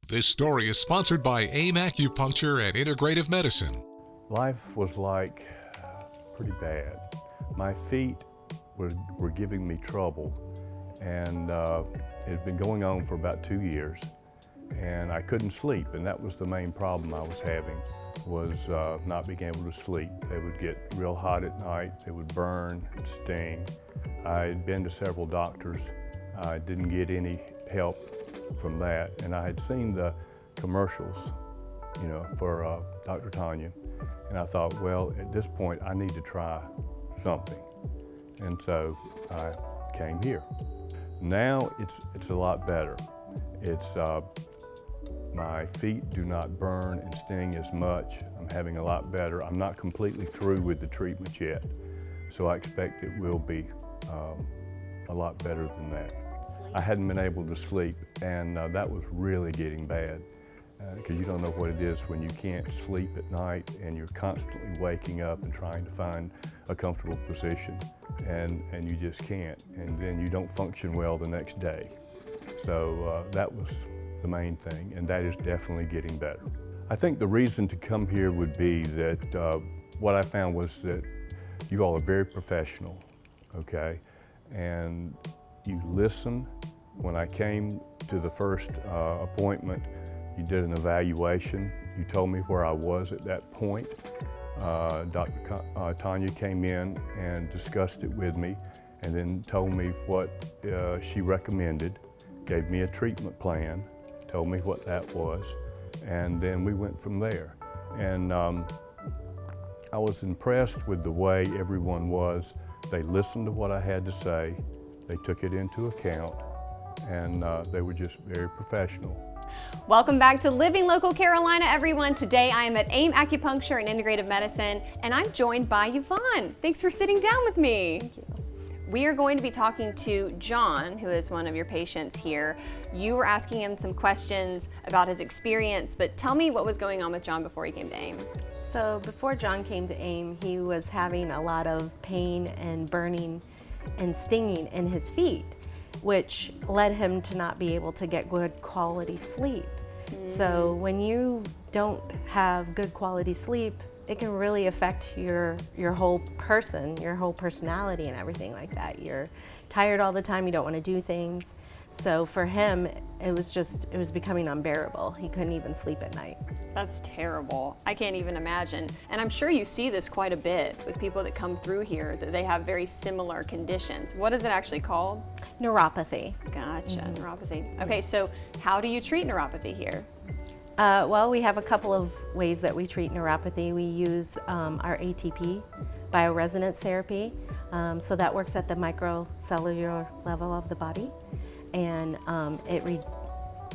This story is sponsored by AIM Acupuncture and Integrative Medicine. Life was pretty bad. My feet were giving me trouble, and it had been going on for about 2 years, and I couldn't sleep, and that was the main problem I was having, was not being able to sleep. They would get real hot at night, they would burn, sting. I had been to several doctors. I didn't get any help from that, and I had seen the commercials, for Dr. Tanya, and I thought, well, at this point, I need to try something, and so I came here. Now it's a lot better. My feet do not burn and sting as much. I'm having a lot better. I'm not completely through with the treatment yet, so I expect it will be a lot better than that. I hadn't been able to sleep, and that was really getting bad, because you don't know what it is when you can't sleep at night and you're constantly waking up and trying to find a comfortable position, and you just can't, and then you don't function well the next day. So that was the main thing, and that is definitely getting better. I think the reason to come here would be that what I found was that you all are very professional, okay? And you listen. When I came to the first appointment, you did an evaluation. You told me where I was at that point. Dr. Tanya came in and discussed it with me, and then told me what she recommended, gave me a treatment plan, told me what that was, and then we went from there. And I was impressed with the way everyone was. They listened to what I had to say, they took it into account, and they were just very professional. Welcome back to Living Local Carolina, everyone. Today I am at AIM Acupuncture and Integrative Medicine, and I'm joined by Yvonne. Thanks for sitting down with me. Thank you. We are going to be talking to John, who is one of your patients here. You were asking him some questions about his experience, but tell me what was going on with John before he came to AIM. So before John came to AIM, he was having a lot of pain and burning and stinging in his feet, which led him to not be able to get good quality sleep. So when you don't have good quality sleep, it can really affect your whole person, your whole personality and everything like that. You're tired all the time, you don't want to do things. So for him, it was becoming unbearable. He couldn't even sleep at night. That's terrible. I can't even imagine. And I'm sure you see this quite a bit with people that come through here, that they have very similar conditions. What is it actually called? Neuropathy. Gotcha, neuropathy. Okay, so how do you treat neuropathy here? Well, we have a couple of ways that we treat neuropathy. We use our ATP, bioresonance therapy. So that works at the microcellular level of the body, and it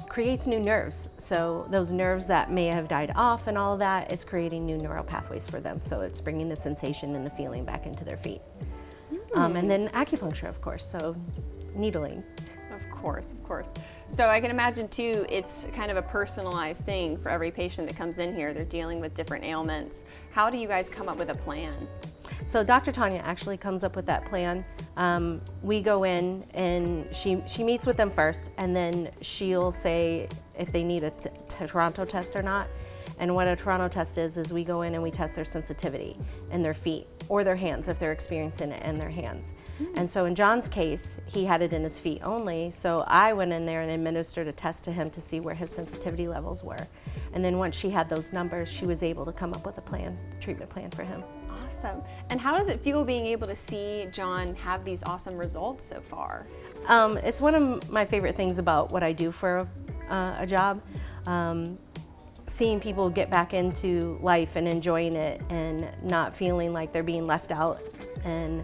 creates new nerves. So those nerves that may have died off and all of that, it's creating new neural pathways for them. So it's bringing the sensation and the feeling back into their feet. And then acupuncture, of course, so needling. Of course. So I can imagine too, it's kind of a personalized thing for every patient that comes in here. They're dealing with different ailments. How do you guys come up with a plan? So Dr. Tanya actually comes up with that plan. We go in and she meets with them first, and then she'll say if they need a Toronto test or not. And what a Toronto test is we go in and we test their sensitivity in their feet or their hands if they're experiencing it in their hands. And so in John's case, he had it in his feet only, so I went in there and administered a test to him to see where his sensitivity levels were. And then once she had those numbers, she was able to come up with a treatment plan for him. Awesome. And how does it feel being able to see John have these awesome results so far? It's one of my favorite things about what I do for a job. Seeing people get back into life and enjoying it and not feeling like they're being left out, and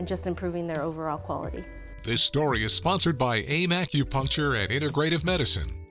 just improving their overall quality. This story is sponsored by AIM Acupuncture and Integrative Medicine.